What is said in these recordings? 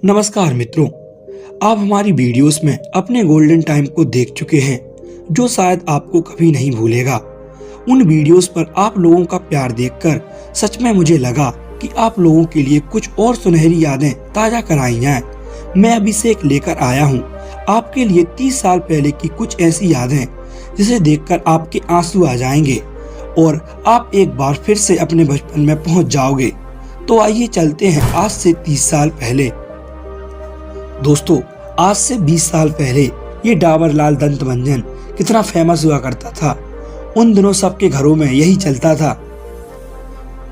नमस्कार मित्रों, आप हमारी वीडियोस में अपने गोल्डन टाइम को देख चुके हैं जो शायद आपको कभी नहीं भूलेगा। उन वीडियोस पर आप लोगों का प्यार देखकर सच में मुझे लगा कि आप लोगों के लिए कुछ और सुनहरी यादें ताज़ा कराई जाएं। मैं अभी से एक लेकर आया हूं आपके लिए 30 साल पहले की कुछ ऐसी यादें जिसे देखकर आपके आंसू आ जाएंगे और आप एक बार फिर से अपने बचपन में पहुंच जाओगे। तो आइए चलते हैं आज से 30 साल पहले। दोस्तों, आज से 20 साल पहले ये डाबर लाल दंत मंजन कितना फेमस हुआ करता था। उन दिनों सबके घरों में यही चलता था।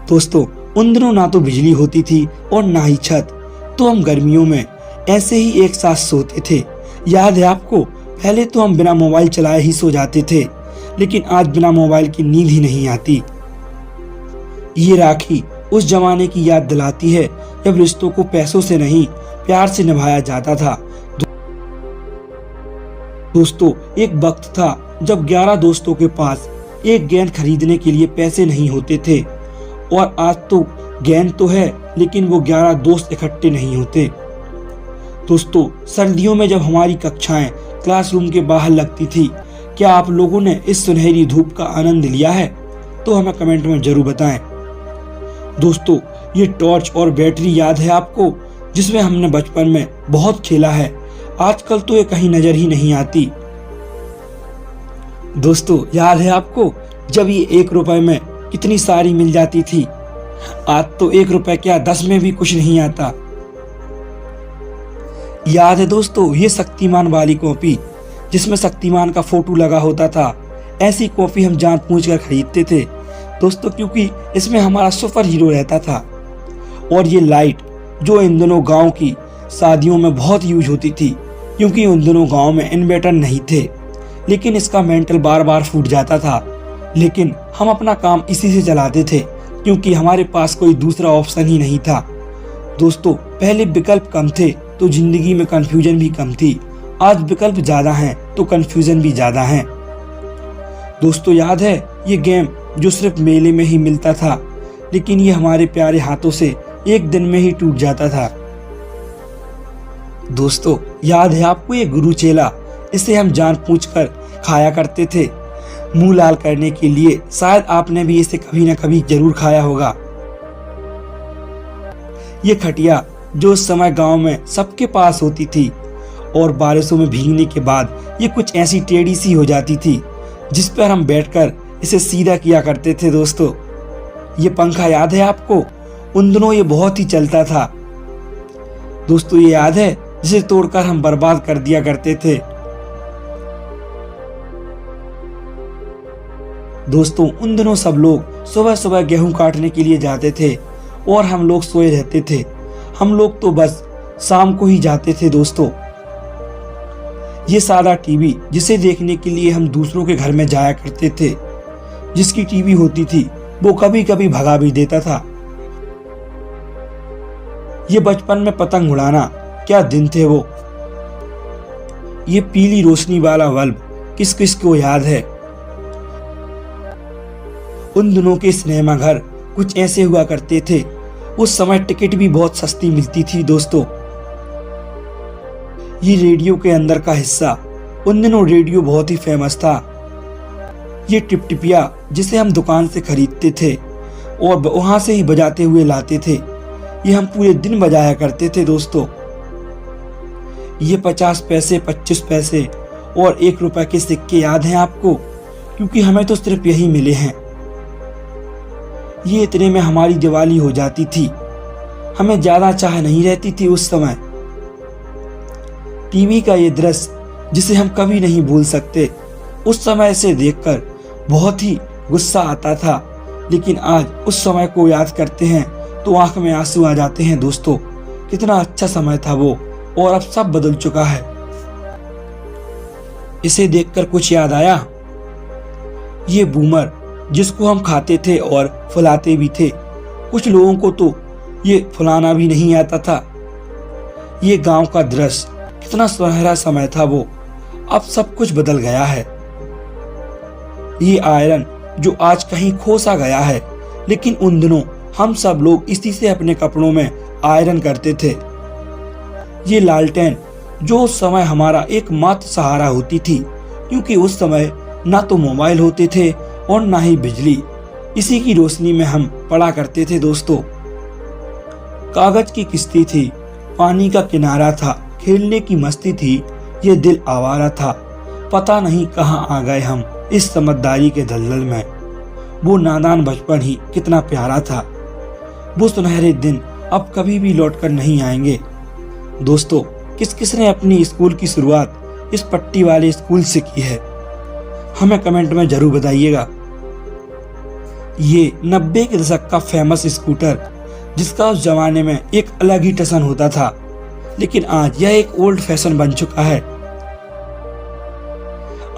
दोस्तों, उन दिनों ना तो बिजली होती थी और ना ही छत, तो हम गर्मियों में ऐसे ही एक साथ सोते थे। याद है आपको? पहले तो हम बिना मोबाइल चलाए ही सो जाते थे, लेकिन आज बिना मोबाइल की नींद ही नहीं आती। ये राखी उस जमाने की याद दिलाती है जब रिश्तों को पैसों से नहीं प्यार से निभाया जाता था। दोस्तों, एक वक्त था जब 11 दोस्तों के पास एक गेंद खरीदने के लिए पैसे नहीं होते थे, और आज तो गेंद तो है लेकिन वो 11 दोस्त इकट्ठे नहीं होते। दोस्तों, सर्दियों में जब हमारी कक्षाएं क्लासरूम के बाहर लगती थी, क्या आप लोगों ने इस सुनहरी धूप का आनंद लिया है? तो हमें कमेंट में जरूर बताएं। दोस्तों, ये टॉर्च और बैटरी याद है आपको, जिसमें हमने बचपन में बहुत खेला है। आजकल तो ये कहीं नजर ही नहीं आती। दोस्तों, याद है आपको जब ये 1 रुपए में कितनी सारी मिल जाती थी? आज तो 1 रुपए क्या 10 में भी कुछ नहीं आता। याद है दोस्तों ये शक्तिमान वाली कॉपी, जिसमें शक्तिमान का फोटो लगा होता था? ऐसी कॉपी हम जानबूझकर खरीदते थे दोस्तों, क्योंकि इसमें हमारा सुपर हीरो रहता था। और ये लाइट जो इन दिनों गांव की शादियों में बहुत यूज होती थी, क्योंकि उन दिनों गांव में इन्वर्टर नहीं थे, लेकिन इसका मेंटल बार बार फूट जाता था। लेकिन हम अपना काम इसी से चलाते थे, क्योंकि हमारे पास कोई दूसरा ऑप्शन ही नहीं था। दोस्तों, पहले विकल्प कम थे तो जिंदगी में कंफ्यूजन भी कम थी। आज विकल्प ज्यादा हैं तो कंफ्यूजन भी ज्यादा है। दोस्तों, याद है ये गेम जो सिर्फ मेले में ही मिलता था, लेकिन ये हमारे प्यारे हाथों से एक दिन में ही टूट जाता था। दोस्तों, याद है आपको ये गुरु चेला? इसे हम जानबूझकर खाया करते थे मुंह लाल करने के लिए। शायद आपने भी इसे कभी ना कभी जरूर खाया होगा। ये खटिया जो उस समय गांव में सबके पास होती थी, और बारिशों में भीगने के बाद ये कुछ ऐसी टेढ़ी सी हो जाती थी, जिस पर हम बैठकर इसे सीधा किया करते थे। दोस्तों, ये पंखा याद है आपको? उन दिनों ये बहुत ही चलता था। दोस्तों, ये याद है जिसे तोड़कर हम बर्बाद कर दिया करते थे। दोस्तों, उन दिनों सब लोग सुबह सुबह गेहूं काटने के लिए जाते थे और हम लोग सोए रहते थे। हम लोग तो बस शाम को ही जाते थे। दोस्तों, ये सादा टीवी जिसे देखने के लिए हम दूसरों के घर में जाया करते थे, जिसकी टीवी होती थी वो कभी कभी भगा भी देता था। ये बचपन में पतंग उड़ाना, क्या दिन थे वो। ये पीली रोशनी वाला बल्ब किस किस को याद है? उन दिनों के सिनेमा घर कुछ ऐसे हुआ करते थे। उस समय टिकट भी बहुत सस्ती मिलती थी। दोस्तों, ये रेडियो के अंदर का हिस्सा, उन दिनों रेडियो बहुत ही फेमस था। ये टिपटिपिया जिसे हम दुकान से खरीदते थे और वहां से ही बजाते हुए लाते थे, ये हम पूरे दिन बजाया करते थे। दोस्तों, ये 50 पैसे, 25 पैसे और 1 रुपए के सिक्के याद हैं आपको? क्योंकि हमें तो सिर्फ यही मिले हैं। ये इतने में हमारी दिवाली हो जाती थी। हमें ज्यादा चाह नहीं रहती थी उस समय। टीवी का ये दृश्य जिसे हम कभी नहीं भूल सकते। उस समय इसे देखकर बहुत ही गुस्सा आता था, लेकिन आज उस समय को याद करते हैं तो आंख में आंसू आ जाते हैं। दोस्तों, कितना अच्छा समय था वो, और अब सब बदल चुका है। इसे देखकर कुछ याद आया? ये बूमर जिसको हम खाते थे और फुलाते भी थे। कुछ लोगों को तो ये फुलाना भी नहीं आता था। ये गांव का दृश्य, कितना सुनहरा समय था वो। अब सब कुछ बदल गया है। ये आयरन जो आज कहीं खो सा गया है, लेकिन उन दिनों हम सब लोग इसी से अपने कपड़ों में आयरन करते थे। ये लालटेन जो उस समय हमारा एकमात्र सहारा होती थी, क्योंकि उस समय ना तो मोबाइल होते थे और ना ही बिजली। इसी की रोशनी में हम पढ़ा करते थे दोस्तों। कागज की किश्ती थी, पानी का किनारा था, खेलने की मस्ती थी, ये दिल आवारा था। पता नहीं कहाँ आ गए हम इस समझदारी के दलदल में। वो नादान बचपन ही कितना प्यारा था। वो सुनहरे दिन अब कभी भी लौट कर नहीं आएंगे। दोस्तों, किस किस ने अपनी स्कूल की शुरुआत इस पट्टी वाले स्कूल से की है, हमें कमेंट में जरूर बताइएगा। ये 90 के दशक का फेमस स्कूटर, जिसका उस जमाने में एक अलग ही टसन होता था, लेकिन आज यह एक ओल्ड फैशन बन चुका है।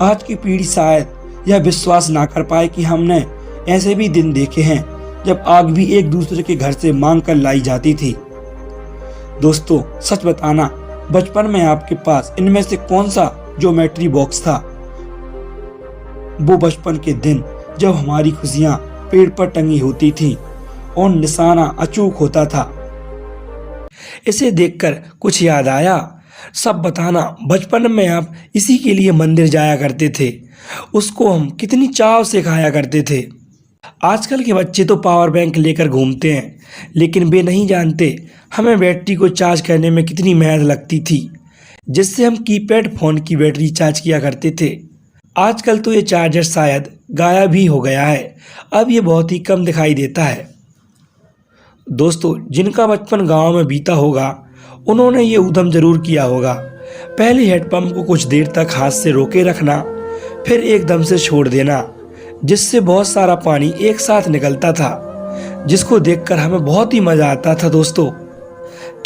आज की पीढ़ी शायद यह विश्वास ना कर पाए कि हमने ऐसे भी दिन देखे हैं जब आग भी एक दूसरे के घर से मांग कर लाई जाती थी। दोस्तों, सच बताना, बचपन में आपके पास इनमें से कौन सा ज्योमेट्री बॉक्स था? वो बचपन के दिन जब हमारी खुशियां पेड़ पर टंगी होती थी और निशाना अचूक होता था। इसे देखकर कुछ याद आया? सब बताना। बचपन में आप इसी के लिए मंदिर जाया करते थे, उसको हम कितनी चाव से खाया करते थे। आजकल के बच्चे तो पावर बैंक लेकर घूमते हैं, लेकिन वे नहीं जानते हमें बैटरी को चार्ज करने में कितनी मेहनत लगती थी, जिससे हम कीपैड फोन की बैटरी चार्ज किया करते थे। आजकल तो ये चार्जर शायद गायब ही हो गया है, अब ये बहुत ही कम दिखाई देता है। दोस्तों, जिनका बचपन गांव में बीता होगा उन्होंने ये उद्यम जरूर किया होगा। पहले हेडपंप को कुछ देर तक हाथ से रोके रखना, फिर एकदम से छोड़ देना, जिससे बहुत सारा पानी एक साथ निकलता था, जिसको देखकर हमें बहुत ही मजा आता था। दोस्तों,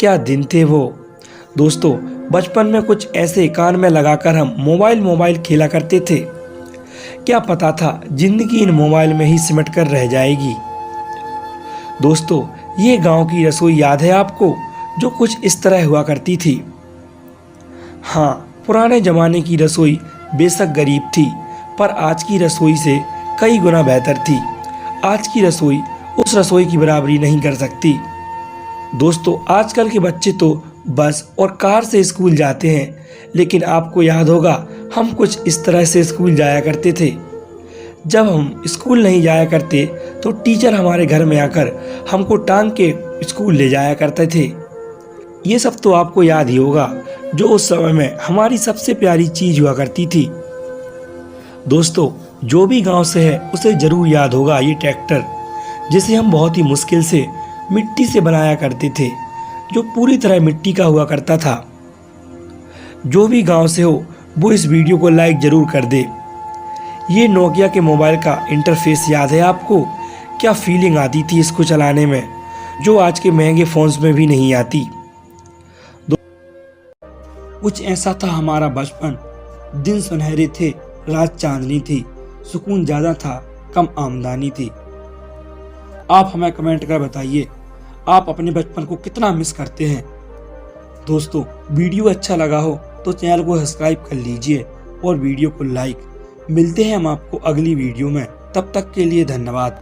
क्या दिन थे वो। दोस्तों, बचपन में कुछ ऐसे कान में लगाकर हम मोबाइल खेला करते थे। क्या पता था जिंदगी इन मोबाइल में ही सिमट कर रह जाएगी। दोस्तों, ये गांव की रसोई याद है आपको, जो कुछ इस तरह हुआ करती थी? हाँ, पुराने जमाने की रसोई बेशक गरीब थी, पर आज की रसोई से कई गुना बेहतर थी। आज की रसोई उस रसोई की बराबरी नहीं कर सकती। दोस्तों, आजकल के बच्चे तो बस और कार से स्कूल जाते हैं, लेकिन आपको याद होगा हम कुछ इस तरह से स्कूल जाया करते थे। जब हम स्कूल नहीं जाया करते तो टीचर हमारे घर में आकर हमको टांग के स्कूल ले जाया करते थे। ये सब तो आपको याद ही होगा, जो उस समय में हमारी सबसे प्यारी चीज हुआ करती थी। दोस्तों, जो भी गांव से है उसे जरूर याद होगा ये ट्रैक्टर, जिसे हम बहुत ही मुश्किल से मिट्टी से बनाया करते थे, जो पूरी तरह मिट्टी का हुआ करता था। जो भी गांव से हो वो इस वीडियो को लाइक जरूर कर दे। ये नोकिया के मोबाइल का इंटरफेस याद है आपको? क्या फीलिंग आती थी इसको चलाने में, जो आज के महंगे फोन्स में भी नहीं आती। कुछ ऐसा था हमारा बचपन। दिन सुनहरे थे, रात चांदनी थी, सुकून ज़्यादा था, कम आमदनी थी। आप हमें कमेंट कर बताइए, आप अपने बचपन को कितना मिस करते हैं। दोस्तों, वीडियो अच्छा लगा हो तो चैनल को सब्सक्राइब कर लीजिए और वीडियो को लाइक। मिलते हैं हम आपको अगली वीडियो में, तब तक के लिए धन्यवाद।